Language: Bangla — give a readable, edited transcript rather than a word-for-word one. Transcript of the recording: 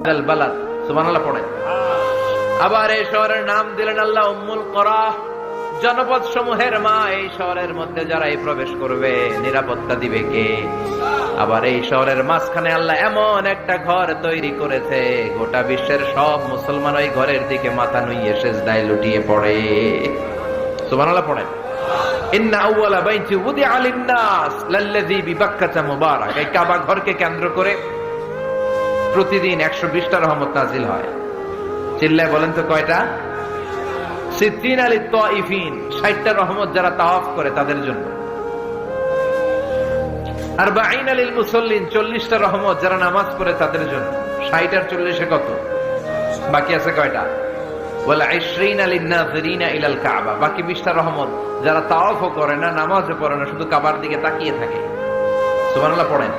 বালাদ, সুবহানাল্লাহ পড়ে। আবার এই শহরের নাম দিলেন আল্লাহ উম্মুল কুরা, জনপদ সমূহের মা। এই শহরের মধ্যে যারা এই প্রবেশ করবে নিরাপত্তা দিবে কে? আবার এই শহরের মাঝখানে আল্লাহ এমন একটা ঘর তৈরি করেছে, গোটা বিশ্বের সব মুসলমান ওই ঘরের দিকে মাথা নুইয়ে সিজদায় লুটিয়ে পড়ে। সুবহানাল্লাহ পড়ে। ইন্না আউওয়ালা বাইতি উদিআ লিন-নাস লাল্লাযী বিবাক্কাতা মুবারাক। এই কাবা ঘরকে কেন্দ্র করে প্রতিদিন 120টা রহমত নাজিল হয়। চিল্লায় বলেন তো কয়টা? 60 লিত-তাইফিন, 60টা রহমত যারা তাওয়াফ করে তাদের জন্য। 40 লিল-মুসাল্লিন, 40টা রহমত যারা নামাজ পড়ে তাদের জন্য। 60 আর 40 কত? বাকি আছে কয়টা? ওয়ালা 20 লিন-নাযিরিনা ইলাল কাবা, বাকি 20টা রহমত যারা তাওয়াফও করে না, নামাজও পড়ে না, শুধু কাবার দিকে তাকিয়ে থাকে। সুবহানাল্লাহ পড়েন।